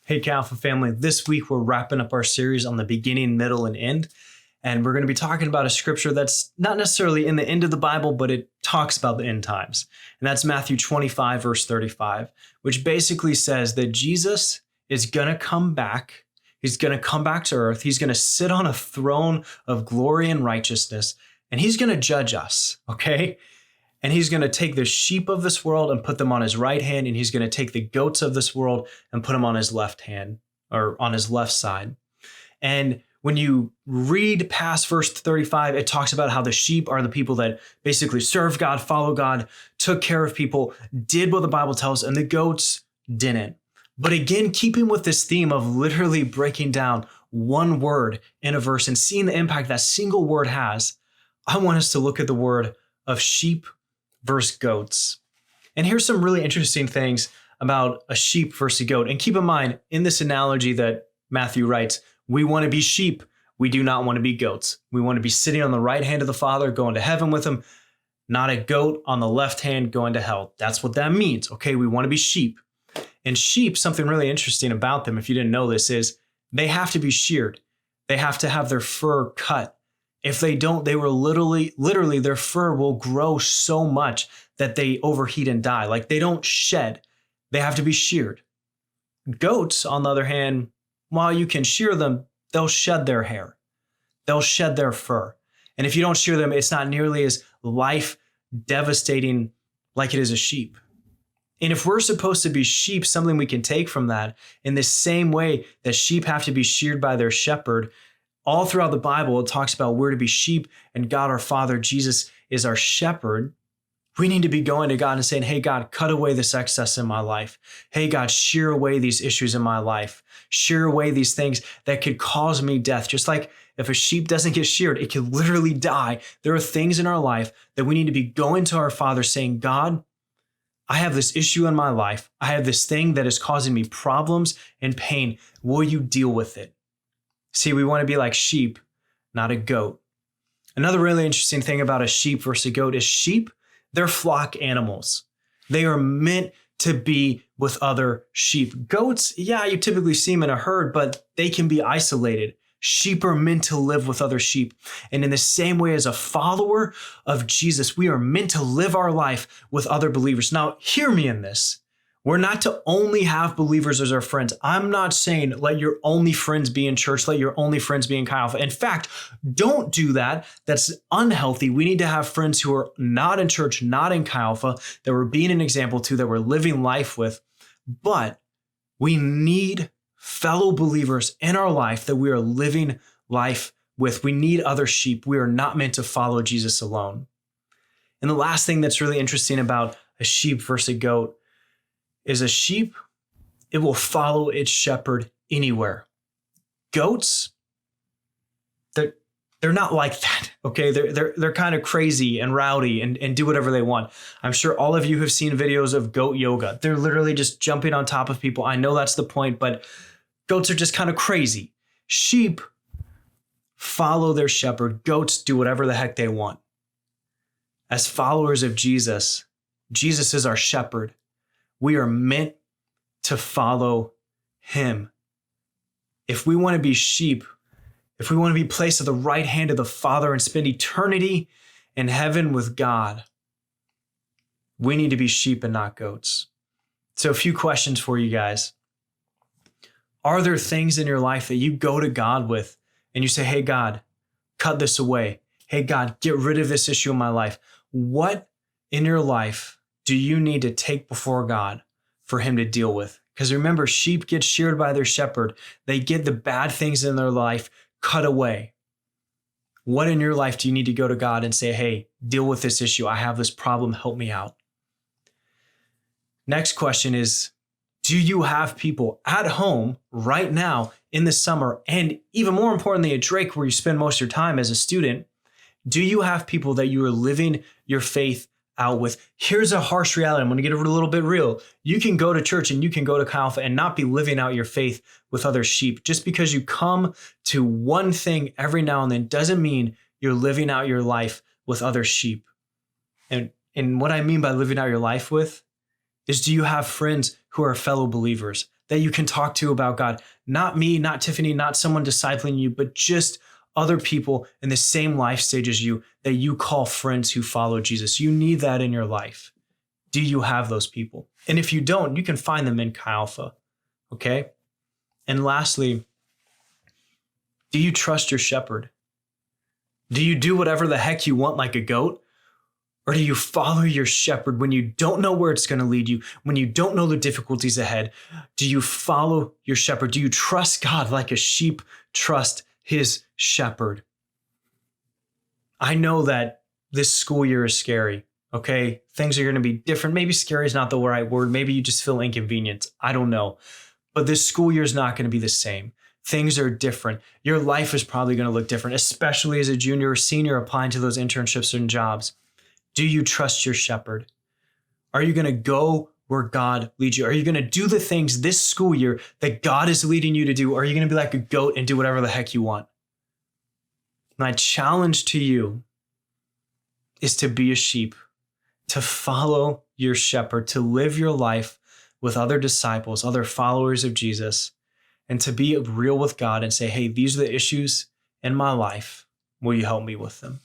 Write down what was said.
Hey, Cal Alpha family. This week we're wrapping up our series on the beginning, middle, and end. And we're going to be talking about a scripture that's not necessarily in the end of the Bible, but it talks about the end times. And that's Matthew 25, verse 35, which basically says that Jesus is going to come back. He's going to come back to earth. He's going to sit on a throne of glory and righteousness, and he's going to judge us, okay? And he's going to take the sheep of this world and put them on his right hand, and he's going to take the goats of this world and put them on his left hand or on his left side. And when you read past verse 35, it talks about how the sheep are the people that basically served God, followed God, took care of people, did what the Bible tells, and the goats didn't. But again, keeping with this theme of literally breaking down one word in a verse and seeing the impact that single word has, I want us to look at the word of sheep versus goats. And here's some really interesting things about a sheep versus a goat. And keep in mind, in this analogy that Matthew writes, we want to be sheep. We do not want to be goats. We want to be sitting on the right hand of the Father, going to heaven with him, not a goat on the left hand going to hell. That's what that means. Okay, we want to be sheep. And sheep, something really interesting about them, if you didn't know this, is they have to be sheared. They have to have their fur cut. If they don't, they will literally their fur will grow so much that they overheat and die. Like they don't shed. They have to be sheared. Goats, on the other hand, while you can shear them, they'll shed their hair. They'll shed their fur. And if you don't shear them, it's not nearly as life devastating like it is a sheep. And if we're supposed to be sheep, something we can take from that, in the same way that sheep have to be sheared by their shepherd, all throughout the Bible, it talks about we're to be sheep and God our Father, Jesus, is our shepherd. We need to be going to God and saying, hey, God, cut away this excess in my life. Hey, God, shear away these issues in my life. Shear away these things that could cause me death. Just like if a sheep doesn't get sheared, it could literally die. There are things in our life that we need to be going to our Father saying, God, I have this issue in my life. I have this thing that is causing me problems and pain. Will you deal with it? See, we want to be like sheep, not a goat. Another really interesting thing about a sheep versus a goat is sheep, they're flock animals. They are meant to be with other sheep. Goats, yeah, you typically see them in a herd, but they can be isolated. Sheep are meant to live with other sheep. And in the same way as a follower of Jesus, we are meant to live our life with other believers. Now, hear me in this. We're not to only have believers as our friends. I'm not saying let your only friends be in church, let your only friends be in Chi Alpha. In fact, don't do that. That's unhealthy. We need to have friends who are not in church, not in Chi Alpha, that we're being an example to, that we're living life with. But we need fellow believers in our life that we are living life with. We need other sheep. We are not meant to follow Jesus alone. And the last thing that's really interesting about a sheep versus a goat is a sheep, it will follow its shepherd anywhere. Goats, they're not like that, okay? They're kind of crazy and rowdy and do whatever they want. I'm sure all of you have seen videos of goat yoga. They're literally just jumping on top of people. I know that's the point, but goats are just kind of crazy. Sheep follow their shepherd. Goats do whatever the heck they want. As followers of Jesus, Jesus is our shepherd. We are meant to follow him. If we want to be sheep, if we want to be placed at the right hand of the Father and spend eternity in heaven with God, we need to be sheep and not goats. So a few questions for you guys. Are there things in your life that you go to God with and you say, hey, God, cut this away. Hey, God, get rid of this issue in my life. What in your life do you need to take before God for him to deal with? Because remember, sheep get sheared by their shepherd. They get the bad things in their life cut away. What in your life do you need to go to God and say, hey, deal with this issue. I have this problem. Help me out. Next question is, do you have people at home right now in the summer, and even more importantly at Drake, where you spend most of your time as a student? Do you have people that you are living your faith out with? Here's a harsh reality. I'm going to get a little bit real. You can go to church and you can go to Chi Alpha and not be living out your faith with other sheep. Just because you come to one thing every now and then doesn't mean you're living out your life with other sheep. And what I mean by living out your life with is, do you have friends who are fellow believers that you can talk to about God. Not me, not Tiffany, not someone discipling you, but just other people in the same life stage as you that you call friends who follow Jesus. You need that in your life. Do you have those people? And if you don't, you can find them in Chi Alpha. Okay? And lastly, do you trust your shepherd? Do you do whatever the heck you want like a goat? Or do you follow your shepherd when you don't know where it's going to lead you, when you don't know the difficulties ahead? Do you follow your shepherd? Do you trust God like a sheep trust his shepherd? I know that this school year is scary, okay? Things are going to be different. Maybe scary is not the right word. Maybe you just feel inconvenienced. I don't know. But this school year is not going to be the same. Things are different. Your life is probably going to look different, especially as a junior or senior applying to those internships and jobs. Do you trust your shepherd? Are you going to go where God leads you? Are you going to do the things this school year that God is leading you to do? Or are you going to be like a goat and do whatever the heck you want? My challenge to you is to be a sheep, to follow your shepherd, to live your life with other disciples, other followers of Jesus, and to be real with God and say, hey, these are the issues in my life. Will you help me with them?